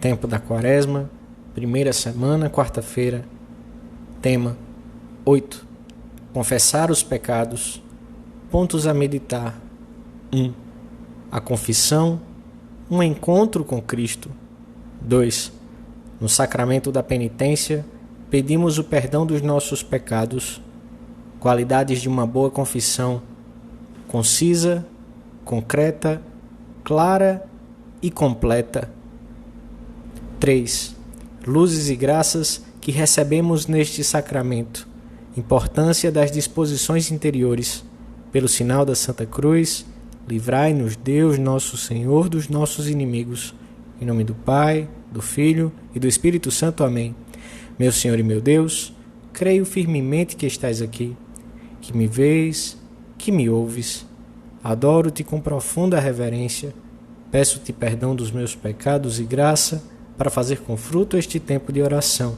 Tempo da Quaresma, primeira semana, quarta-feira. Tema 8. Confessar os pecados. Pontos a meditar. 1. A confissão, um encontro com Cristo. 2. No sacramento da penitência, pedimos o perdão dos nossos pecados. Qualidades de uma boa confissão: concisa, concreta, clara e completa. 3. Luzes e graças que recebemos neste sacramento. Importância das disposições interiores. Pelo sinal da Santa Cruz, livrai-nos Deus, nosso Senhor, dos nossos inimigos. Em nome do Pai, do Filho e do Espírito Santo. Amém. Meu Senhor e meu Deus, creio firmemente que estás aqui, que me vês, que me ouves. Adoro-te com profunda reverência. Peço-te perdão dos meus pecados e graça para fazer com fruto este tempo de oração.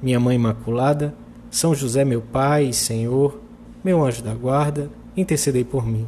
Minha Mãe Imaculada, São José, meu Pai e Senhor, meu anjo da guarda, intercedei por mim.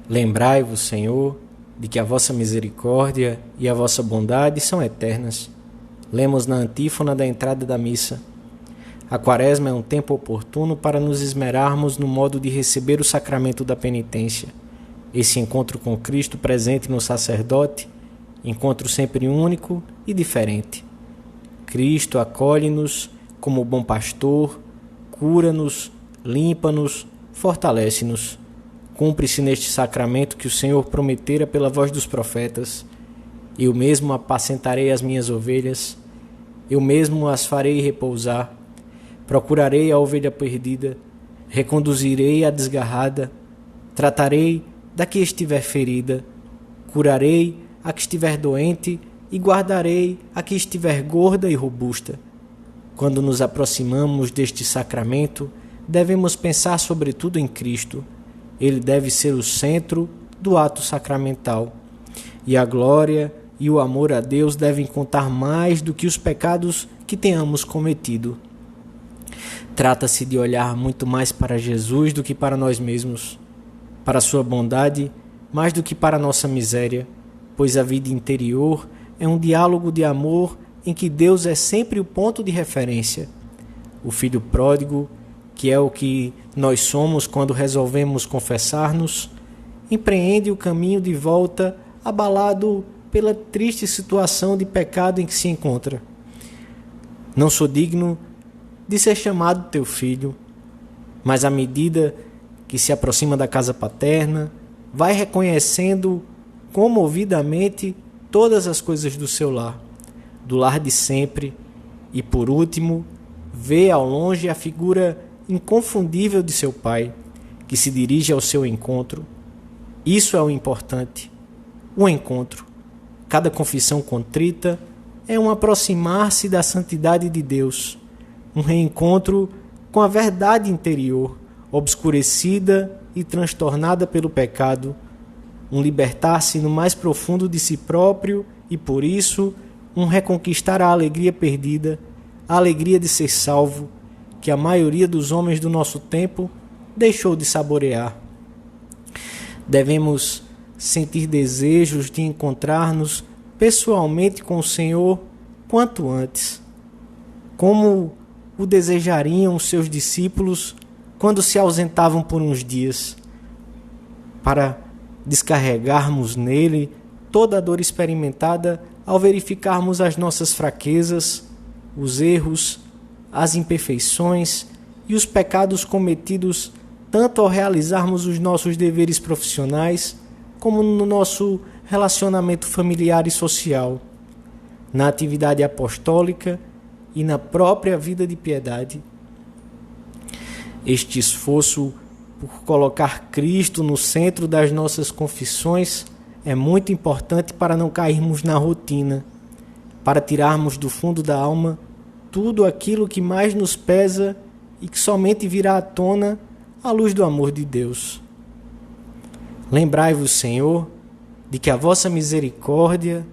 Lembrai-vos, Senhor, de que a vossa misericórdia e a vossa bondade são eternas. Lemos na antífona da entrada da missa. A Quaresma é um tempo oportuno para nos esmerarmos no modo de receber o sacramento da penitência. Esse encontro com Cristo presente no sacerdote, encontro sempre único e diferente. Cristo acolhe-nos como bom pastor, cura-nos, limpa-nos, fortalece-nos. Cumpre-se neste sacramento que o Senhor prometera pela voz dos profetas: eu mesmo apacentarei as minhas ovelhas, eu mesmo as farei repousar, procurarei a ovelha perdida, reconduzirei a desgarrada, tratarei da que estiver ferida, curarei a que estiver doente e guardarei a que estiver gorda e robusta. Quando nos aproximamos deste sacramento, devemos pensar sobretudo em Cristo. Ele deve ser o centro do ato sacramental. E a glória e o amor a Deus devem contar mais do que os pecados que tenhamos cometido. Trata-se de olhar muito mais para Jesus do que para nós mesmos, para a sua bondade mais do que para a nossa miséria, pois a vida interior é um diálogo de amor em que Deus é sempre o ponto de referência. O filho pródigo, que é o que nós somos quando resolvemos confessar-nos, empreende o caminho de volta abalado pela triste situação de pecado em que se encontra. Não sou digno de ser chamado teu filho, mas à medida que se aproxima da casa paterna, vai reconhecendo comovidamente todas as coisas do seu lar, do lar de sempre, e por último, vê ao longe a figura inconfundível de seu pai, que se dirige ao seu encontro. Isso é o importante, o encontro. Cada confissão contrita é um aproximar-se da santidade de Deus, um reencontro com a verdade interior, obscurecida e transtornada pelo pecado, um libertar-se no mais profundo de si próprio e, por isso, um reconquistar a alegria perdida, a alegria de ser salvo, que a maioria dos homens do nosso tempo deixou de saborear. Devemos sentir desejos de encontrar-nos pessoalmente com o Senhor quanto antes, como o desejariam os seus discípulos quando se ausentavam por uns dias, para descarregarmos nele toda a dor experimentada ao verificarmos as nossas fraquezas, os erros, as imperfeições e os pecados cometidos tanto ao realizarmos os nossos deveres profissionais como no nosso relacionamento familiar e social, na atividade apostólica e na própria vida de piedade. Este esforço por colocar Cristo no centro das nossas confissões é muito importante para não cairmos na rotina, para tirarmos do fundo da alma tudo aquilo que mais nos pesa e que somente virá à tona à luz do amor de Deus. Lembrai-vos, Senhor, de que a vossa misericórdia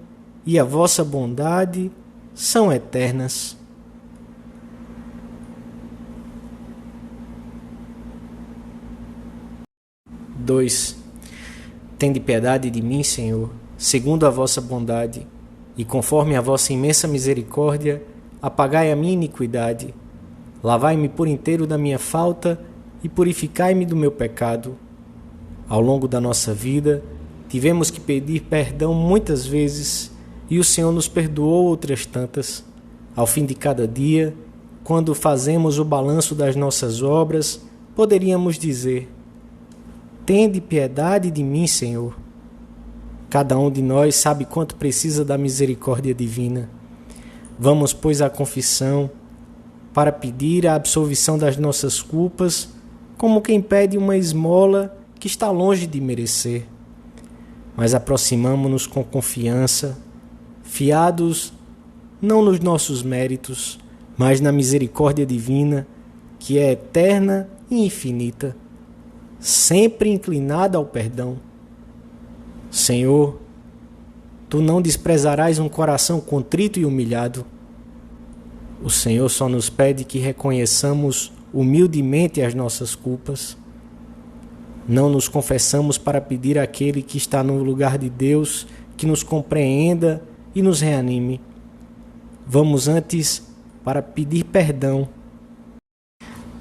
e a vossa bondade são eternas. Tende piedade de mim, Senhor, segundo a vossa bondade, e conforme a vossa imensa misericórdia, apagai a minha iniquidade. Lavai-me por inteiro da minha falta e purificai-me do meu pecado. Ao longo da nossa vida, tivemos que pedir perdão muitas vezes e o Senhor nos perdoou outras tantas. Ao fim de cada dia, quando fazemos o balanço das nossas obras, poderíamos dizer: tende piedade de mim, Senhor. Cada um de nós sabe quanto precisa da misericórdia divina. Vamos, pois, à confissão para pedir a absolvição das nossas culpas, como quem pede uma esmola que está longe de merecer. Mas aproximamo-nos com confiança, fiados não nos nossos méritos, mas na misericórdia divina, que é eterna e infinita, sempre inclinada ao perdão. Senhor, Tu não desprezarás um coração contrito e humilhado. O Senhor só nos pede que reconheçamos humildemente as nossas culpas. Não nos confessamos para pedir àquele que está no lugar de Deus que nos compreenda e nos reanime. Vamos antes para pedir perdão.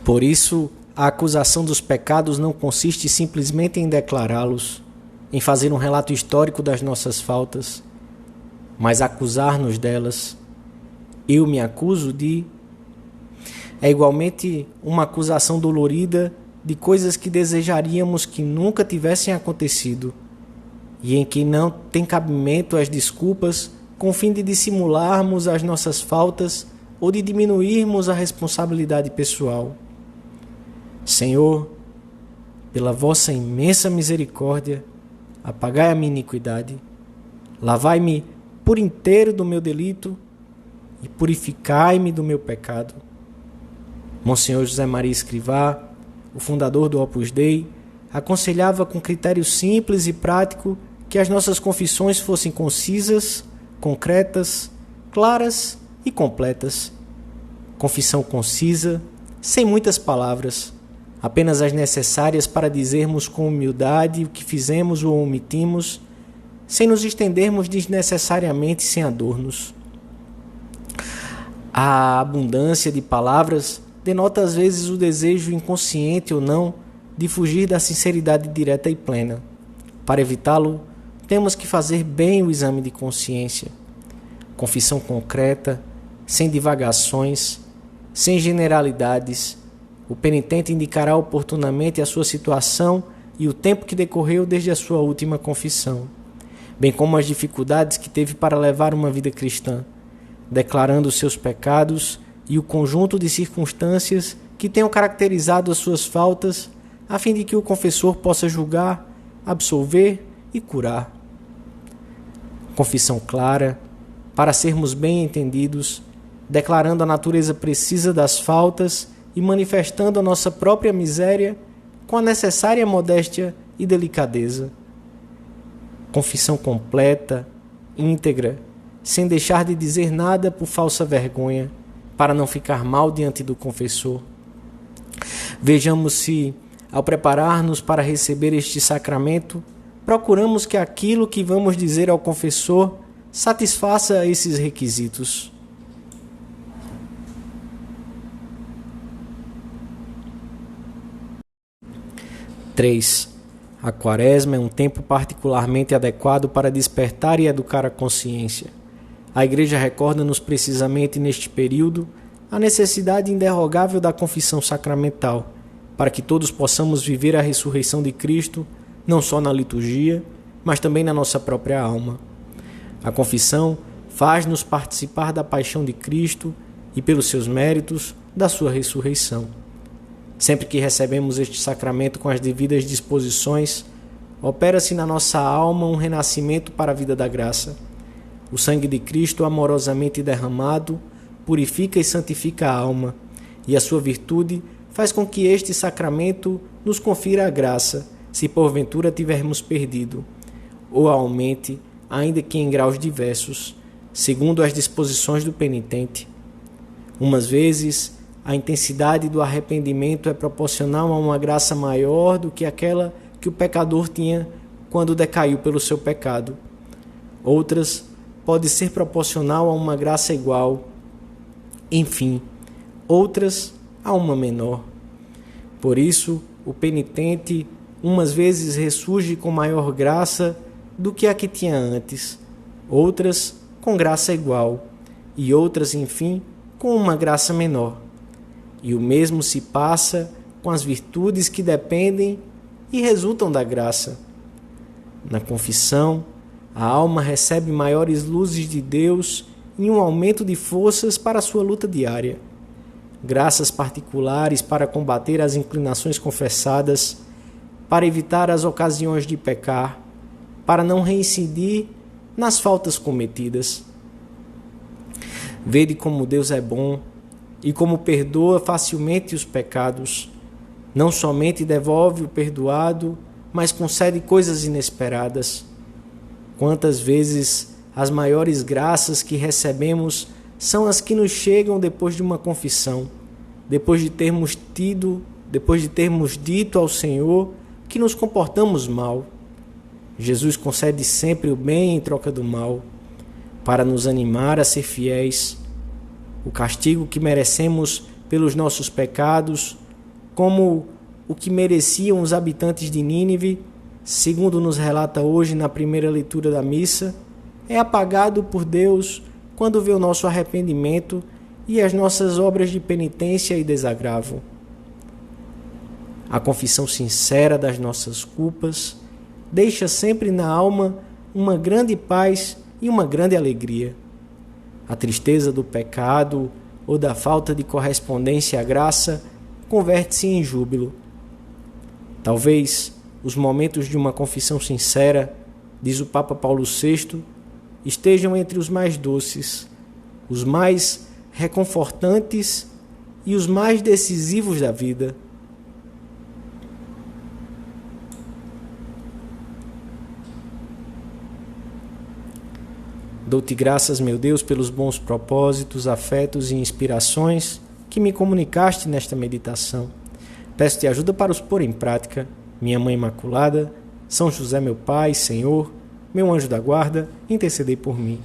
Por isso, a acusação dos pecados não consiste simplesmente em declará-los, em fazer um relato histórico das nossas faltas, mas acusar-nos delas. Eu me acuso de... É igualmente uma acusação dolorida de coisas que desejaríamos que nunca tivessem acontecido e em que não tem cabimento as desculpas com o fim de dissimularmos as nossas faltas ou de diminuirmos a responsabilidade pessoal. Senhor, pela vossa imensa misericórdia, apagai a minha iniquidade, lavai-me por inteiro do meu delito e purificai-me do meu pecado. Monsenhor José Maria Escrivá, o fundador do Opus Dei, aconselhava com critério simples e prático que as nossas confissões fossem concisas, concretas, claras e completas. Confissão concisa, sem muitas palavras, apenas as necessárias para dizermos com humildade o que fizemos ou omitimos, sem nos estendermos desnecessariamente sem adornos. A abundância de palavras denota às vezes o desejo inconsciente ou não de fugir da sinceridade direta e plena. Para evitá-lo, temos que fazer bem o exame de consciência. Confissão concreta, sem divagações, sem generalidades. O penitente indicará oportunamente a sua situação e o tempo que decorreu desde a sua última confissão, bem como as dificuldades que teve para levar uma vida cristã, declarando os seus pecados e o conjunto de circunstâncias que tenham caracterizado as suas faltas, a fim de que o confessor possa julgar, absolver e curar. Confissão clara, para sermos bem entendidos, declarando a natureza precisa das faltas e manifestando a nossa própria miséria com a necessária modéstia e delicadeza. Confissão completa, íntegra, sem deixar de dizer nada por falsa vergonha, para não ficar mal diante do confessor. Vejamos se, ao preparar-nos para receber este sacramento, procuramos que aquilo que vamos dizer ao confessor satisfaça esses requisitos. A Quaresma é um tempo particularmente adequado para despertar e educar a consciência. A Igreja recorda-nos precisamente neste período a necessidade inderrogável da confissão sacramental, para que todos possamos viver a ressurreição de Cristo, não só na liturgia, mas também na nossa própria alma. A confissão faz-nos participar da paixão de Cristo e, pelos seus méritos, da sua ressurreição. Sempre que recebemos este sacramento com as devidas disposições, opera-se na nossa alma um renascimento para a vida da graça. O sangue de Cristo amorosamente derramado purifica e santifica a alma, e a sua virtude faz com que este sacramento nos confira a graça, se porventura tivermos perdido, ou aumente, ainda que em graus diversos, segundo as disposições do penitente. Umas vezes, a intensidade do arrependimento é proporcional a uma graça maior do que aquela que o pecador tinha quando decaiu pelo seu pecado. Outras, pode ser proporcional a uma graça igual. Enfim, outras a uma menor. Por isso, o penitente umas vezes ressurge com maior graça do que a que tinha antes, outras com graça igual, e outras, enfim, com uma graça menor. E o mesmo se passa com as virtudes que dependem e resultam da graça. Na confissão, a alma recebe maiores luzes de Deus e um aumento de forças para a sua luta diária. Graças particulares para combater as inclinações confessadas, para evitar as ocasiões de pecar, para não reincidir nas faltas cometidas. Vede como Deus é bom e como perdoa facilmente os pecados. Não somente devolve o perdoado, mas concede coisas inesperadas. Quantas vezes as maiores graças que recebemos são as que nos chegam depois de uma confissão, depois de termos dito ao Senhor que nos comportamos mal. Jesus concede sempre o bem em troca do mal, para nos animar a ser fiéis. O castigo que merecemos pelos nossos pecados, como o que mereciam os habitantes de Nínive, segundo nos relata hoje na primeira leitura da missa, é apagado por Deus quando vê o nosso arrependimento e as nossas obras de penitência e desagravo. A confissão sincera das nossas culpas deixa sempre na alma uma grande paz e uma grande alegria. A tristeza do pecado ou da falta de correspondência à graça converte-se em júbilo. Talvez os momentos de uma confissão sincera, diz o Papa Paulo VI, estejam entre os mais doces, os mais reconfortantes e os mais decisivos da vida. Dou-te graças, meu Deus, pelos bons propósitos, afetos e inspirações que me comunicaste nesta meditação. Peço-te ajuda para os pôr em prática. Minha Mãe Imaculada, São José, meu Pai, Senhor, meu anjo da guarda, intercedei por mim.